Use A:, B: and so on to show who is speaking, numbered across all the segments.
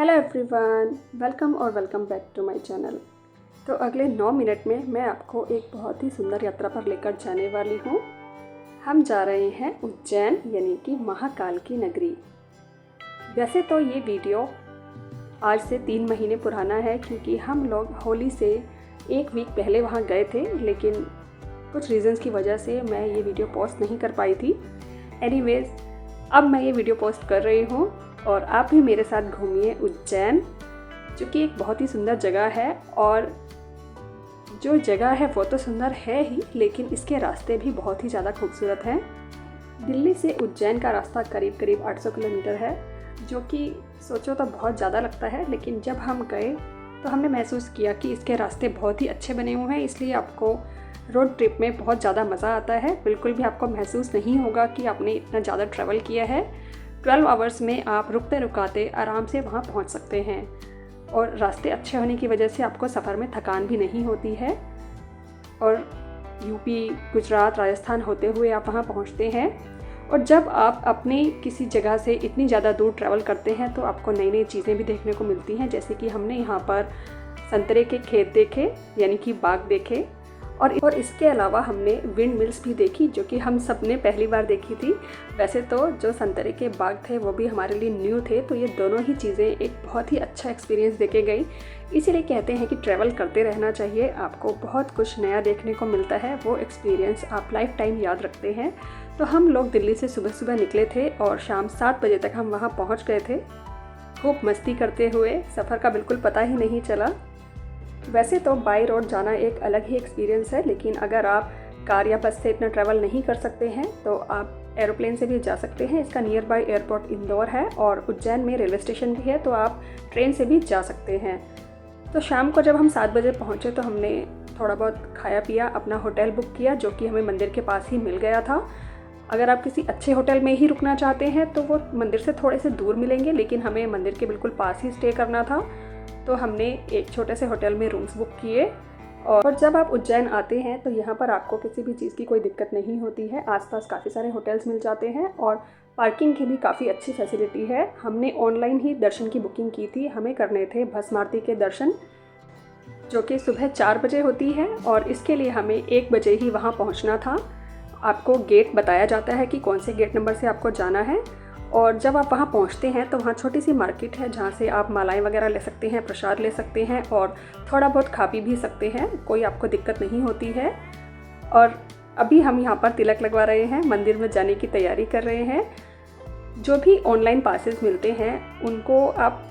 A: Hello everyone, welcome back to my channel. तो अगले 9 minute में मैं आपको एक बहुत ही सुंदर यात्रा पर लेकर जाने वाली हूँ। हम जा रहे हैं उज्जैन यानी कि महाकाल की नगरी। वैसे तो ये वीडियो आज से 3 महीने पुराना है, क्योंकि हम लोग होली से 1 वीक पहले वहाँ गए थे, लेकिन कुछ रीज़न्स की वजह से मैं ये वीडियो पोस्ट नहीं कर पाई थी। एनीवेज़, अब मैं ये वीडियो पोस्ट कर रही हूँ और आप भी मेरे साथ घूमिए उज्जैन, जो कि एक बहुत ही सुंदर जगह है। और जो जगह है वो तो सुंदर है ही, लेकिन इसके रास्ते भी बहुत ही ज़्यादा खूबसूरत हैं। दिल्ली से उज्जैन का रास्ता करीब 800 किलोमीटर है, जो कि सोचो तो बहुत ज़्यादा लगता है, लेकिन जब हम गए तो हमने महसूस किया कि इसके रास्ते बहुत ही अच्छे बने हुए हैं, इसलिए आपको रोड ट्रिप में बहुत ज़्यादा मज़ा आता है। बिल्कुल भी आपको महसूस नहीं होगा कि आपने इतना ज़्यादा ट्रैवल किया है। 12 आवर्स में आप रुकते रुकाते आराम से वहाँ पहुँच सकते हैं, और रास्ते अच्छे होने की वजह से आपको सफ़र में थकान भी नहीं होती है। और यूपी, गुजरात, राजस्थान होते हुए आप वहाँ पहुँचते हैं। और जब आप अपनी किसी जगह से इतनी ज़्यादा दूर ट्रैवल करते हैं तो आपको नई नई चीज़ें भी देखने को मिलती हैं, जैसे कि हमने यहाँ पर संतरे के खेत देखे, यानी कि बाग देखे, और इसके अलावा हमने विंड मिल्स भी देखी, जो कि हम सब ने पहली बार देखी थी। वैसे तो जो संतरे के बाग थे वो भी हमारे लिए न्यू थे, तो ये दोनों ही चीज़ें एक बहुत ही अच्छा एक्सपीरियंस देके गई। इसीलिए कहते हैं कि ट्रैवल करते रहना चाहिए, आपको बहुत कुछ नया देखने को मिलता है। वो एक्सपीरियंस आप लाइफ टाइम याद रखते हैं। तो हम लोग दिल्ली से सुबह निकले थे और शाम 7 बजे तक हम वहाँ पहुँच गए थे, खूब मस्ती करते हुए। सफ़र का बिल्कुल पता ही नहीं चला। वैसे तो बाई रोड जाना एक अलग ही एक्सपीरियंस है, लेकिन अगर आप कार या बस से इतना ट्रैवल नहीं कर सकते हैं तो आप एरोप्लेन से भी जा सकते हैं। इसका नियर बाय एयरपोर्ट इंदौर है और उज्जैन में रेलवे स्टेशन भी है, तो आप ट्रेन से भी जा सकते हैं। तो शाम को जब हम 7 बजे पहुँचे तो हमने थोड़ा बहुत खाया पिया, अपना होटल बुक किया, जो कि हमें मंदिर के पास ही मिल गया था। अगर आप किसी अच्छे होटल में ही रुकना चाहते हैं तो वो मंदिर से थोड़े से दूर मिलेंगे, लेकिन हमें मंदिर के बिल्कुल पास ही स्टे करना था, तो हमने एक छोटे से होटल में रूम्स बुक किए। और जब आप उज्जैन आते हैं तो यहाँ पर आपको किसी भी चीज़ की कोई दिक्कत नहीं होती है। आसपास काफ़ी सारे होटल्स मिल जाते हैं और पार्किंग की भी काफ़ी अच्छी फैसिलिटी है। हमने ऑनलाइन ही दर्शन की बुकिंग की थी। हमें करने थे भस्म आरती के दर्शन, जो कि सुबह 4 बजे होती है, और इसके लिए हमें 1 बजे ही वहाँ पहुँचना था। आपको गेट बताया जाता है कि कौन से गेट नंबर से आपको जाना है। और जब आप वहाँ पहुँचते हैं तो वहाँ छोटी सी मार्केट है, जहाँ से आप मालाएं वगैरह ले सकते हैं, प्रसाद ले सकते हैं और थोड़ा बहुत खा पी भी सकते हैं। कोई आपको दिक्कत नहीं होती है। और अभी हम यहाँ पर तिलक लगवा रहे हैं, मंदिर में जाने की तैयारी कर रहे हैं। जो भी ऑनलाइन पासेस मिलते हैं उनको आप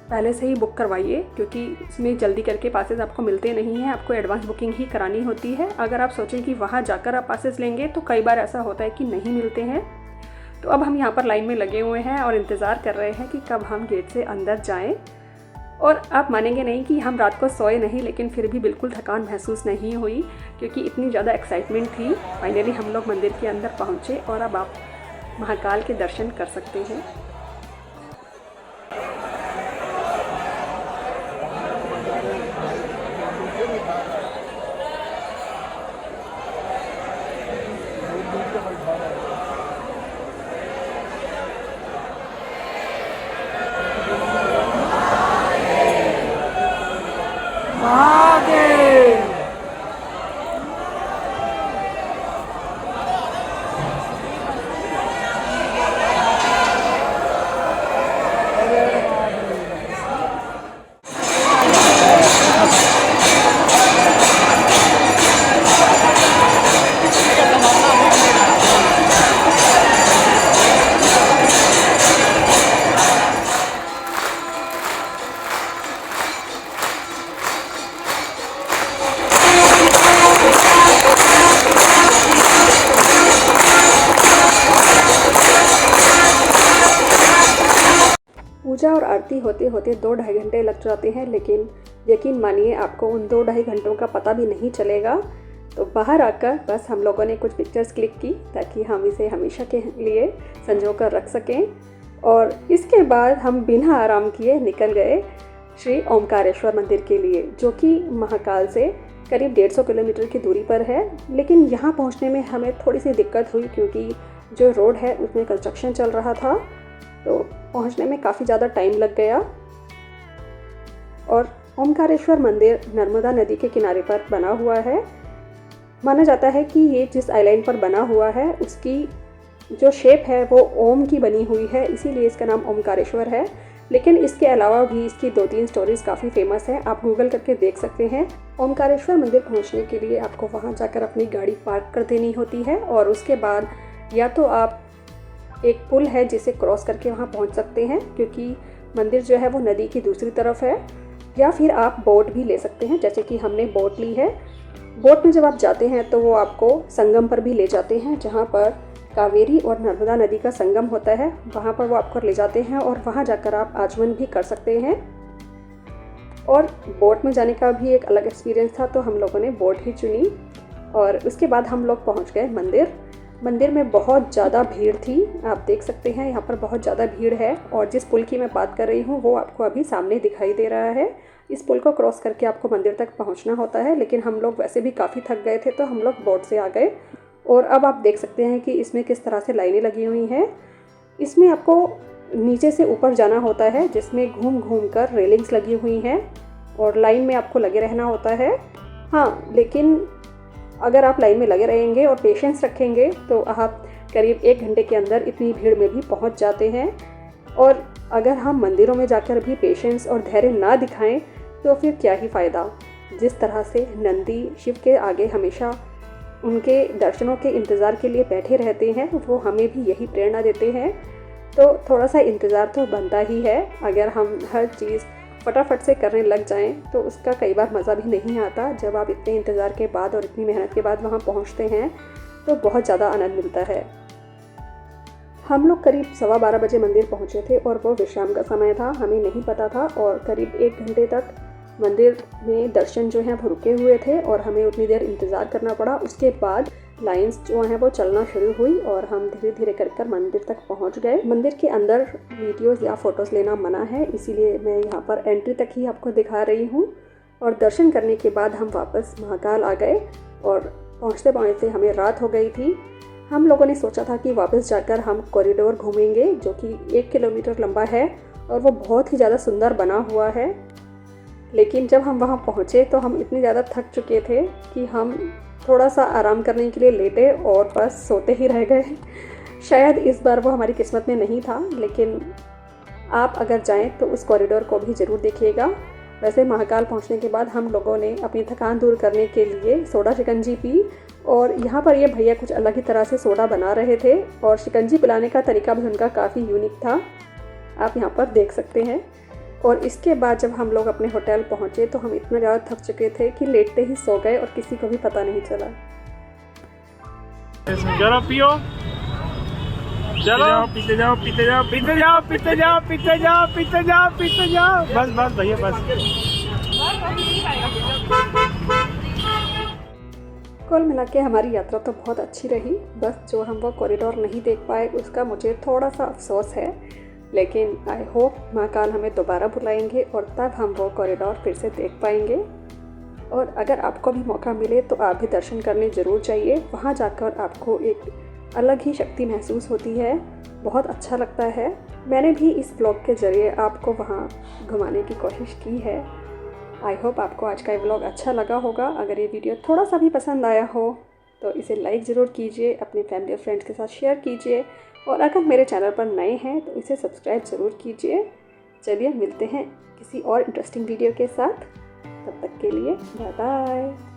A: पहले से ही बुक करवाइए, क्योंकि इसमें जल्दी करके पासेस आपको मिलते नहीं हैं। आपको एडवांस बुकिंग ही करानी होती है। अगर आप सोचें कि वहाँ जाकर आप पासेस लेंगे तो कई बार ऐसा होता है कि नहीं मिलते हैं। तो अब हम यहाँ पर लाइन में लगे हुए हैं और इंतज़ार कर रहे हैं कि कब हम गेट से अंदर जाएं। और आप मानेंगे नहीं कि हम रात को सोए नहीं, लेकिन फिर भी बिल्कुल थकान महसूस नहीं हुई, क्योंकि इतनी ज़्यादा एक्साइटमेंट थी। फाइनली हम लोग मंदिर के अंदर पहुँचे और अब आप महाकाल के दर्शन कर सकते हैं। पूजा और आरती होते होते 2-2.5 घंटे लग जाते हैं, लेकिन यकीन मानिए आपको उन 2-2.5 घंटों का पता भी नहीं चलेगा। तो बाहर आकर बस हम लोगों ने कुछ पिक्चर्स क्लिक की, ताकि हम इसे हमेशा के लिए संजो कर रख सकें। और इसके बाद हम बिना आराम किए निकल गए श्री ओमकारेश्वर मंदिर के लिए, जो कि महाकाल से करीब 150 किलोमीटर की दूरी पर है। लेकिन यहाँ पहुँचने में हमें थोड़ी सी दिक्कत हुई, क्योंकि जो रोड है उसमें कंस्ट्रक्शन चल रहा था, तो पहुंचने में काफ़ी ज़्यादा टाइम लग गया। और ओमकारेश्वर मंदिर नर्मदा नदी के किनारे पर बना हुआ है। माना जाता है कि ये जिस आइलैंड पर बना हुआ है उसकी जो शेप है वो ओम की बनी हुई है, इसीलिए इसका नाम ओमकारेश्वर है। लेकिन इसके अलावा भी इसकी 2-3 स्टोरीज़ काफ़ी फेमस हैं, आप गूगल करके देख सकते हैं। ओमकारेश्वर मंदिर पहुंचने के लिए आपको वहां जाकर अपनी गाड़ी पार्क कर देनी होती है और उसके बाद या तो आप एक पुल है जिसे क्रॉस करके वहां पहुंच सकते हैं, क्योंकि मंदिर जो है वो नदी की दूसरी तरफ है, या फिर आप बोट भी ले सकते हैं, जैसे कि हमने बोट ली है। बोट में जब आप जाते हैं तो वो आपको संगम पर भी ले जाते हैं, जहाँ पर कावेरी और नर्मदा नदी का संगम होता है, वहाँ पर वो आपको ले जाते हैं और वहाँ जाकर आप आचमन भी कर सकते हैं। और बोट में जाने का भी एक अलग एक्सपीरियंस था, तो हम लोगों ने बोट ही चुनी और उसके बाद हम लोग पहुँच गए मंदिर। मंदिर में बहुत ज़्यादा भीड़ थी, आप देख सकते हैं यहाँ पर बहुत ज़्यादा भीड़ है। और जिस पुल की मैं बात कर रही हूँ वो आपको अभी सामने दिखाई दे रहा है। इस पुल को क्रॉस करके आपको मंदिर तक पहुँचना होता है, लेकिन हम लोग वैसे भी काफ़ी थक गए थे तो हम लोग बोट से आ गए। और अब आप देख सकते हैं कि इसमें किस तरह से लाइनें लगी हुई हैं। इसमें आपको नीचे से ऊपर जाना होता है, जिसमें घूम घूम कर रेलिंग्स लगी हुई हैं और लाइन में आपको लगे रहना होता है। हाँ, लेकिन अगर आप लाइन में लगे रहेंगे और पेशेंस रखेंगे तो आप करीब 1 घंटे के अंदर इतनी भीड़ में भी पहुंच जाते हैं। और अगर हम मंदिरों में जाकर भी पेशेंस और धैर्य ना दिखाएं तो फिर क्या ही फ़ायदा। जिस तरह से नंदी शिव के आगे हमेशा उनके दर्शनों के इंतज़ार के लिए बैठे रहते हैं, वो हमें भी यही प्रेरणा देते हैं। तो थोड़ा सा इंतज़ार तो बनता ही है। अगर हम हर चीज़ फटाफट से करने लग जाएं तो उसका कई बार मज़ा भी नहीं आता। जब आप इतने इंतज़ार के बाद और इतनी मेहनत के बाद वहाँ पहुँचते हैं तो बहुत ज़्यादा आनंद मिलता है। हम लोग करीब 12:15 बजे मंदिर पहुँचे थे और वो विश्राम का समय था, हमें नहीं पता था। और करीब 1 घंटे तक मंदिर में दर्शन जो हैं वो रुके हुए थे और हमें उतनी देर इंतज़ार करना पड़ा। उसके बाद लाइंस जो हैं वो चलना शुरू हुई और हम धीरे धीरे कर मंदिर तक पहुंच गए। मंदिर के अंदर वीडियोस या फ़ोटोज़ लेना मना है, इसीलिए मैं यहाँ पर एंट्री तक ही आपको दिखा रही हूँ। और दर्शन करने के बाद हम वापस महाकाल आ गए और पहुँचते पहुँचते हमें रात हो गई थी। हम लोगों ने सोचा था कि वापस जाकर हम कॉरिडोर घूमेंगे, जो कि 1 किलोमीटर लंबा है और वो बहुत ही ज़्यादा सुंदर बना हुआ है। लेकिन जब हम वहाँ पहुँचे तो हम इतने ज़्यादा थक चुके थे कि हम थोड़ा सा आराम करने के लिए लेटे और बस सोते ही रह गए। शायद इस बार वो हमारी किस्मत में नहीं था, लेकिन आप अगर जाएं तो उस कॉरिडोर को भी ज़रूर देखिएगा। वैसे महाकाल पहुंचने के बाद हम लोगों ने अपनी थकान दूर करने के लिए सोडा शिकंजी पी और यहाँ पर ये भैया कुछ अलग ही तरह से सोडा बना रहे थे और शिकंजी पिलाने का तरीका भी उनका काफ़ी यूनिक था, आप यहाँ पर देख सकते हैं। और इसके बाद जब हम लोग अपने होटल पहुँचे तो हम इतना ज़्यादा थक चुके थे कि लेटते ही सो गए और किसी को भी पता नहीं चला।
B: चलो पियो, चलो पीते जाओ पीते जाओ पीते जाओ पीते जाओ पीते जाओ पीते जाओ पीते जाओ, बस बस भैया बस।
A: कुल मिला के हमारी यात्रा तो बहुत अच्छी रही, बस जो हम वो कॉरिडोर नहीं देख पाए उसका मुझे थोड़ा सा अफसोस है। लेकिन आई होप महाकाल हमें दोबारा बुलाएंगे और तब हम वो कॉरिडोर फिर से देख पाएंगे। और अगर आपको भी मौका मिले तो आप भी दर्शन करने ज़रूर चाहिए। वहाँ जाकर आपको एक अलग ही शक्ति महसूस होती है, बहुत अच्छा लगता है। मैंने भी इस ब्लॉग के ज़रिए आपको वहाँ घुमाने की कोशिश की है। आई होप आपको आज का ये ब्लॉग अच्छा लगा होगा। अगर ये वीडियो थोड़ा सा भी पसंद आया हो तो इसे लाइक ज़रूर कीजिए, अपने फैमिली और फ्रेंड्स के साथ शेयर कीजिए और अगर मेरे चैनल पर नए हैं तो इसे सब्सक्राइब ज़रूर कीजिए। चलिए मिलते हैं किसी और इंटरेस्टिंग वीडियो के साथ, तब तक के लिए बाय बाय।